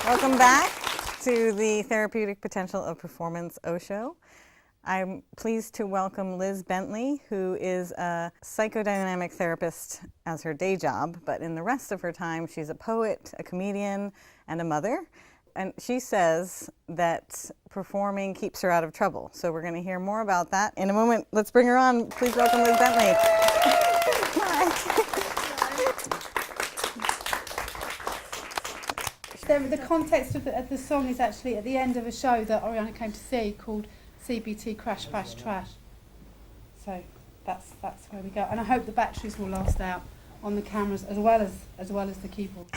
Welcome back to the Therapeutic Potential of Performance Show. I'm pleased to welcome Liz Bentley, who is a psychodynamic therapist as her day job, but in the rest of her time, she's a poet, a comedian, and a mother. And she says that performing keeps her out of trouble. So we're going to hear more about that in a moment. Let's bring her on. Please welcome Liz Bentley. The context of the song is actually at the end of a show that Oriana came to see called CBT Crash Bash Trash. So that's where we go. And I hope the batteries will last out on the cameras as well as the keyboard.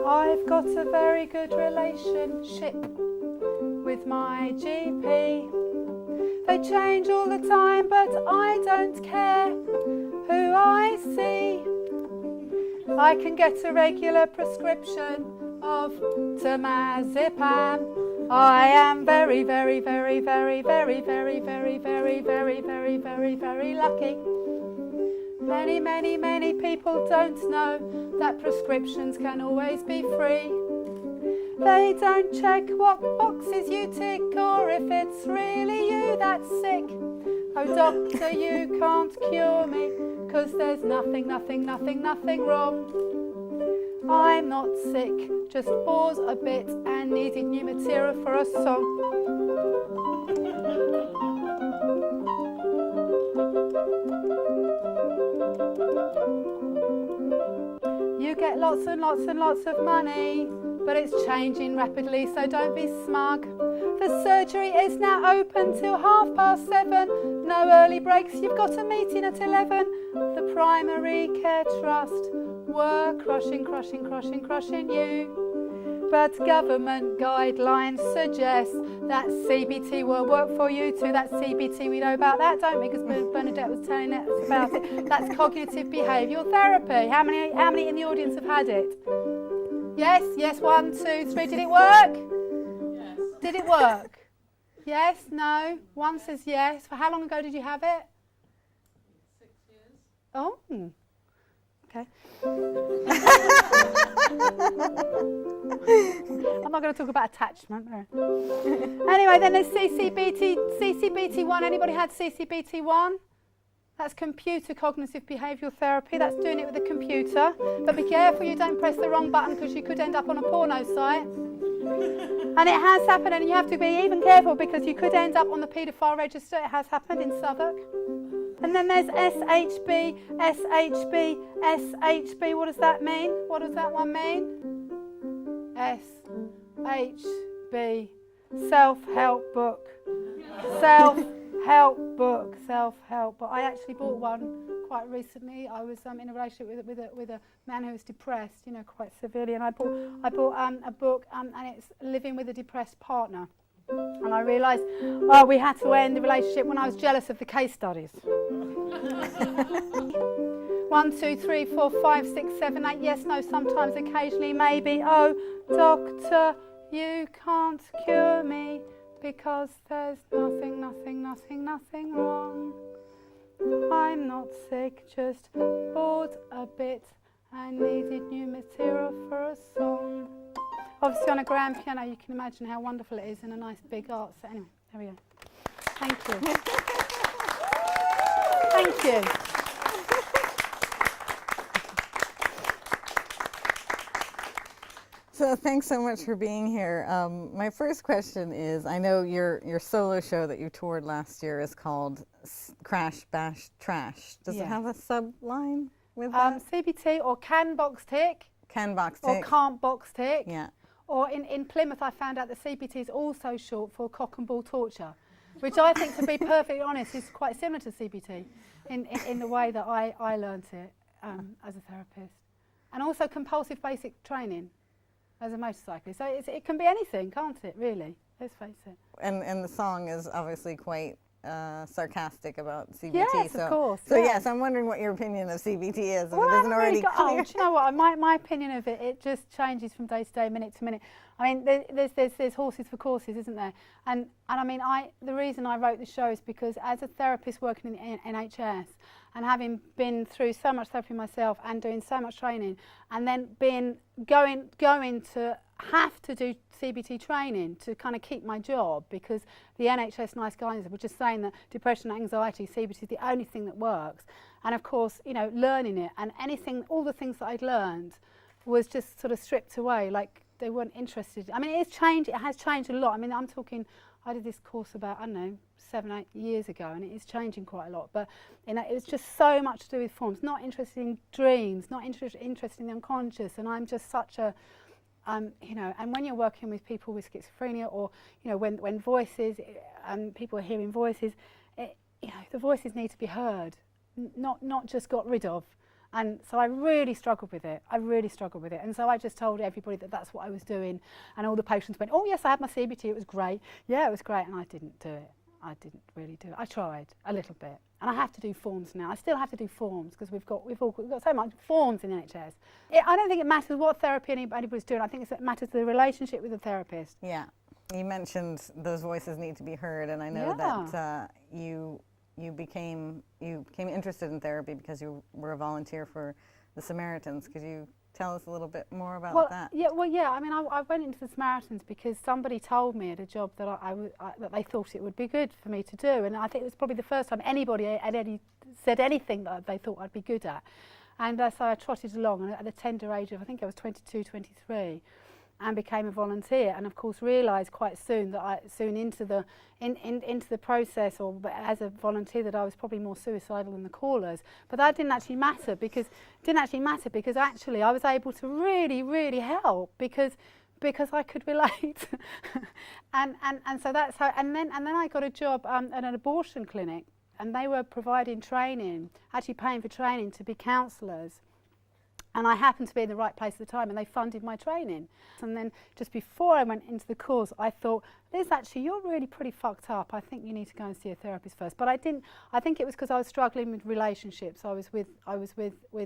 I've got a very good relationship with my GP. They change all the time, but I don't care who I see. I can get a regular prescription of temazepam. I am very, very, very, very, very, very, very, very, very, very, very, very lucky. Many, many, many people don't know that prescriptions can always be free. They don't check what boxes you tick or if it's really you that's sick. Oh doctor, you can't cure me, 'cause there's nothing, nothing, nothing, nothing wrong. I'm not sick, just bored a bit and needed new material for a song. You get lots and lots and lots of money, but it's changing rapidly, so don't be smug. The surgery is now open till 7:30. No early breaks, you've got a meeting at 11. The primary care trust were crushing you. But government guidelines suggest that CBT will work for you too. That's CBT, we know about that, don't we? Because Bernadette was telling us about it. That's cognitive behavioural therapy. How many in the audience have had it? Yes, 1, 2, 3. Did it work? Yes. Did it work? Yes, no? One says yes. For how long ago did you have it? 6 years. Oh, okay. I'm not going to talk about attachment. Anyway, then there's CCBT1. Anybody had CCBT1? That's computer cognitive behavioural therapy. That's doing it with a computer. But be careful you don't press the wrong button, because you could end up on a porno site. And it has happened, and you have to be even careful because you could end up on the paedophile register. It has happened in Southwark. And then there's SHB. What does that mean? What does that one mean? SHB. Self-help book. Self-help book. Self-help. But I actually bought one quite recently. I was in a relationship with a man who was depressed, quite severely, and I bought a book, and it's Living with a Depressed Partner. And I realised, we had to end the relationship when I was jealous of the case studies. 1, 2, 3, 4, 5, 6, 7, 8. Yes, no, sometimes, occasionally, maybe. Oh, doctor, you can't cure me because there's nothing, nothing, nothing, nothing wrong. I'm not sick, just bored a bit and needed new material for a song. Obviously on a grand piano you can imagine how wonderful it is in a nice big art set. Anyway, there we go. Thank you. Thank you. So thanks so much for being here. My first question is, I know your solo show that you toured last year is called Crash Bash Trash. Does it have a subline with that? CBT or can box tick. Can box tick. Or can't box tick. Yeah. Or in Plymouth I found out that CBT is also short for cock and ball torture, which I think, to be perfectly honest, is quite similar to CBT in the way that I learnt it as a therapist. And also compulsive basic training as a motorcyclist. So it can be anything, can't it, really? Let's face it. And the song is obviously quite sarcastic about CBT. Yes, of course. So yeah. yes, I'm wondering what your opinion of CBT is, if Well, it I isn't haven't already really got, clear. do you know what? My opinion of it, it just changes from day to day, minute to minute. I mean, there's horses for courses, isn't there? And I mean, the reason I wrote the show is because as a therapist working in the NHS and having been through so much therapy myself and doing so much training, and then going to have to do CBT training to kind of keep my job, because the NHS nice guys were just saying that depression and anxiety, CBT is the only thing that works. And of course, you know, learning it and all the things that I'd learned was just sort of stripped away, like they weren't interested. I mean, it has changed a lot. I mean, I'm talking, I did this course about, I don't know, 7-8 years ago, and it is changing quite a lot. But you know, it's just so much to do with forms, not interested in dreams, not interested in the unconscious. And I'm just such a, you know, and when you're working with people with schizophrenia, or you know, when voices, people are hearing voices, you know, the voices need to be heard, not just got rid of. And so I really struggled with it. And so I just told everybody that that's what I was doing. And all the patients went, oh yes, I had my CBT, it was great. Yeah, it was great. And I didn't do it. I didn't really do it. I tried a little bit. And I have to do forms now. I still have to do forms because we've got so much forms in NHS. I don't think it matters what therapy anybody's doing. I think it matters the relationship with the therapist. Yeah. You mentioned those voices need to be heard, and I know that you became interested in therapy because you were a volunteer for the Samaritans. Could you tell us a little bit more about that? Yeah, I mean, I went into the Samaritans because somebody told me at a job that that they thought it would be good for me to do, and I think it was probably the first time anybody had said anything that they thought I'd be good at. And so I trotted along, and at the tender age of, I think I was 22, 23, and became a volunteer, and of course realised quite soon that into the process, or as a volunteer, that I was probably more suicidal than the callers. But that didn't actually matter because actually I was able to really help because I could relate. and so that's how. And then I got a job at an abortion clinic, and they were providing training, actually paying for training to be counsellors. And I happened to be in the right place at the time, and they funded my training. And then just before I went into the course, I thought, Liz, actually, you're really pretty fucked up. I think you need to go and see a therapist first. But I didn't. I think it was because I was struggling with relationships. I was with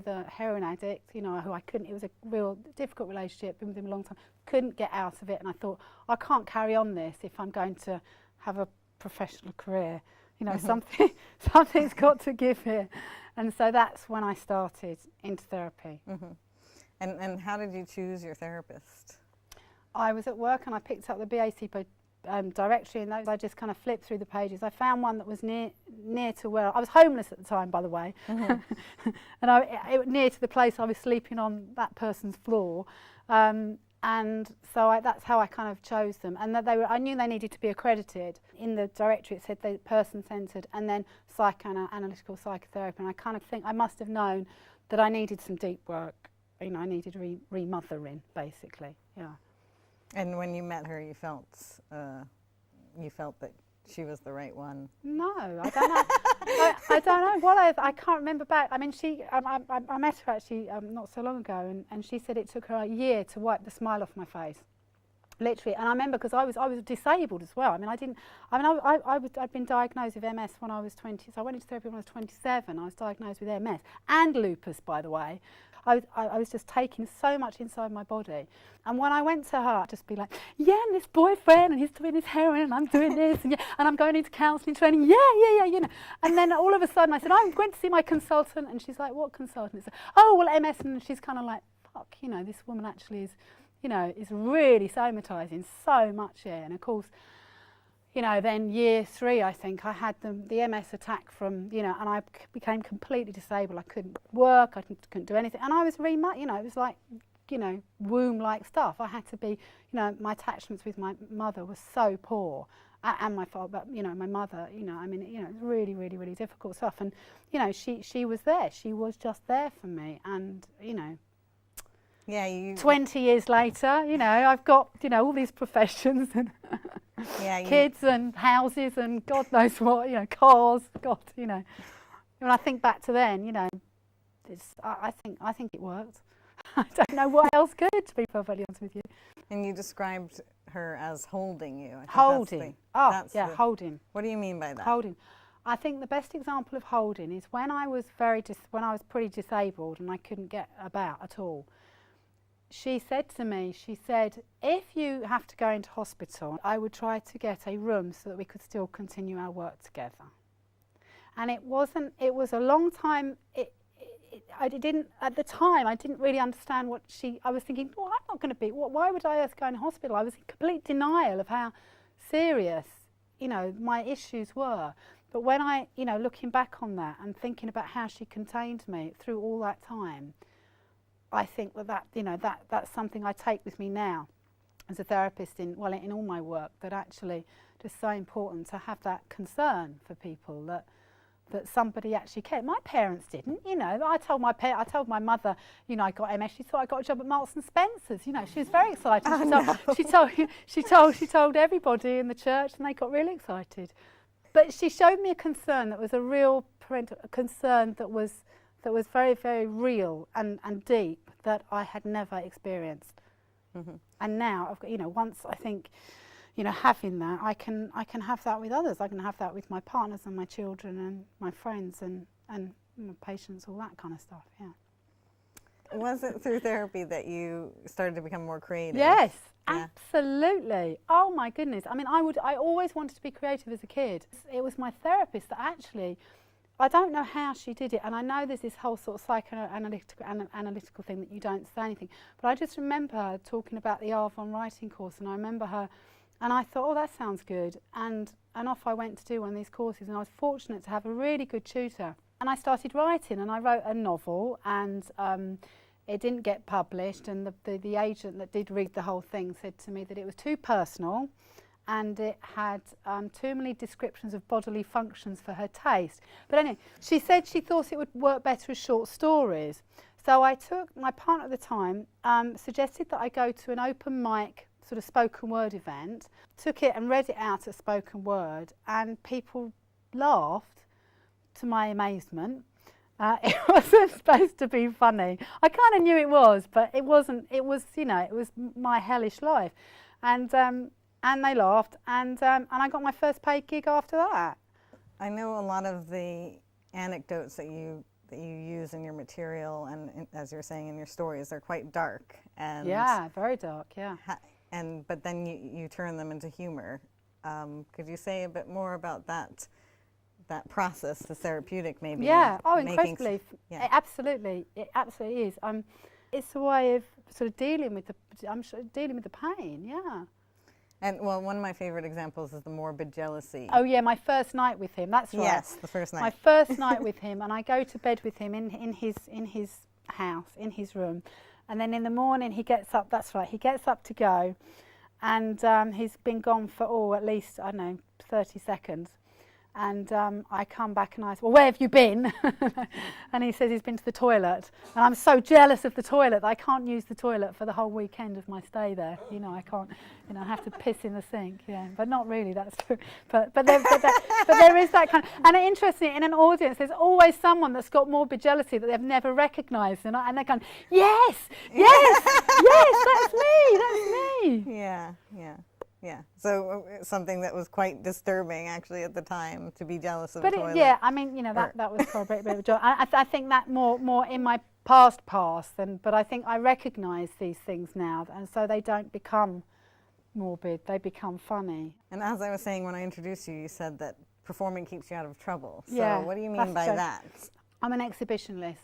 a heroin addict, you know, who I couldn't. It was a real difficult relationship. Been with him a long time. Couldn't get out of it, and I thought, I can't carry on this if I'm going to have a professional career. You know, something's got to give here. And so that's when I started into therapy. Mm-hmm. And how did you choose your therapist? I was at work and I picked up the BAC directory, and I just kind of flipped through the pages. I found one that was near to where I was homeless at the time, by the way, mm-hmm. And near to the place I was sleeping on that person's floor. And so that's how I kind of chose them. And that I knew they needed to be accredited. In the directory it said they person-centred and then psychoanalytical psychotherapy. And I kind of think I must have known that I needed some deep work. You know, I needed remothering, basically. Yeah. And when you met her, you felt that she was the right one? No, I don't know. I don't know. I can't remember back. I mean, I met her actually not so long ago, and she said it took her a year to wipe the smile off my face, literally. And I remember because I was disabled as well. I mean, I'd been diagnosed with MS when I was 20. So I went into therapy when I was 27. I was diagnosed with MS and lupus, by the way. I was just taking so much inside my body. And when I went to her, I'd just be like, yeah, and this boyfriend, and he's doing his heroin, and I'm doing this, and I'm going into counselling training, yeah, you know. And then all of a sudden I said, I'm going to see my consultant, and she's like, what consultant? It's like, oh, well, MS, and she's kind of like, fuck, you know, this woman actually is, you know, is really somatising so much here. And of course, you know, then year 3, I think, I had the MS attack from, you know, and I became completely disabled. I couldn't work, I couldn't do anything. And I was you know, it was like, you know, womb-like stuff. I had to be, you know, my attachments with my mother were so poor. And my father, but, you know, my mother, you know, I mean, you know, it was really difficult stuff. And, you know, she was there. She was just there for me. And, you know, yeah, 20 years later, you know, I've got, you know, all these professions and kids and houses and God knows what, you know, cars, God, you know. When I think back to then, you know, I think it worked. I don't know what else could, to be perfectly honest with you. And you described her as holding you. I think Holding. Holding. What do you mean by that? Holding. I think the best example of holding is when I was pretty disabled and I couldn't get about at all. She said to me, if you have to go into hospital, I would try to get a room so that we could still continue our work together. And it was a long time, at the time, I didn't really understand I was thinking, well, I'm not going to be, why would I go in hospital? I was in complete denial of how serious, my issues were. But when I, looking back on that and thinking about how she contained me through all that time, I think that's something I take with me now as a therapist in all my work, that actually just so important to have that concern for people that somebody actually cared. My parents didn't, I told my mother, I got MS. She thought I got a job at Marks and Spencer's. She was very excited. She told everybody in the church, and they got really excited. But she showed me a concern that was a real parental concern that was very, very real and deep, that I had never experienced. Mm-hmm. And now I've got, once I think, having that, I can have that with others. I can have that with my partners and my children and my friends and my patients, all that kind of stuff. Yeah. Was it through therapy that you started to become more creative? Yes, yeah. Absolutely. Oh my goodness. I mean, I always wanted to be creative as a kid. It was my therapist that actually, I don't know how she did it, and I know there's this whole sort of psychoanalytical thing that you don't say anything, but I just remember her talking about the R.E.B.T writing course, and I remember her, and I thought, oh, that sounds good, and off I went to do one of these courses, and I was fortunate to have a really good tutor. And I started writing, and I wrote a novel, and it didn't get published, and the agent that did read the whole thing said to me that it was too personal, and it had too many descriptions of bodily functions for her taste. But anyway, she said she thought it would work better as short stories. So I took, my partner at the time suggested that I go to an open mic sort of spoken word event, took it and read it out at spoken word, and people laughed, to my amazement. It wasn't supposed to be funny. I kind of knew it was, but it wasn't. It was, it was my hellish life. And they laughed, and I got my first paid gig after that. I know a lot of the anecdotes that you use in your material, and as you're saying in your stories, they're quite dark. And yeah, very dark. Yeah. But then you turn them into humor. Could you say a bit more about that process, the therapeutic maybe? Yeah. Oh, incredibly. Yeah. It absolutely is. It's a way of sort of dealing with the pain. Yeah. And well, one of my favorite examples is the morbid jealousy. Oh yeah, my first night with him. That's right. Yes, the first night. My first night with him, and I go to bed with him in his house, in his room, and then in the morning he gets up. That's right. He gets up to go, and he's been gone for at least 30 seconds. And I come back and I say, well, where have you been? And he says he's been to the toilet. And I'm so jealous of the toilet that I can't use the toilet for the whole weekend of my stay there. I can't, I have to piss in the sink. Yeah, but not really, that's true. But there is that kind of, and interestingly, in an audience, there's always someone that's got morbid jealousy that they've never recognised. And they're going, yes, that's me. Yeah. Yeah, so something that was quite disturbing actually at the time, to be jealous of the toilet. Yeah, I mean, that was probably a bit of a joke. I think that more in my past, but I think I recognise these things now, and so they don't become morbid, they become funny. And as I was saying when I introduced you, you said that performing keeps you out of trouble. So yeah, what do you mean by that? I'm an exhibitionist.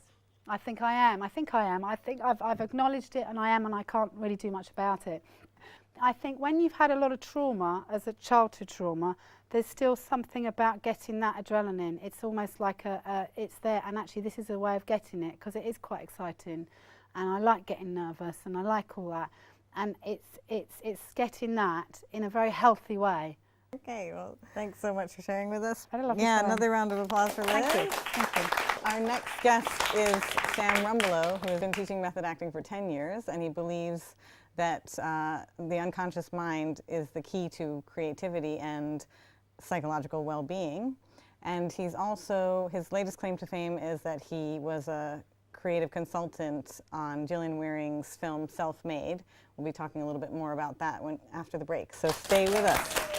I think I am. I think I've acknowledged it, and I am, and I can't really do much about it. I think when you've had a lot of trauma, as a childhood trauma, there's still something about getting that adrenaline. It's almost like it's there, and actually this is a way of getting it, because it is quite exciting, and I like getting nervous, and I like all that, and it's getting that in a very healthy way. Okay, well, thanks so much for sharing with us. I had a lovely time. Another round of applause for Liz. Thank you. Our next guest is Sam Rumbelow, who has been teaching method acting for 10 years, and he believes that the unconscious mind is the key to creativity and psychological well-being. And he's also, his latest claim to fame is that he was a creative consultant on Gillian Wearing's film Self-Made. We'll be talking a little bit more about that after the break, so stay with us.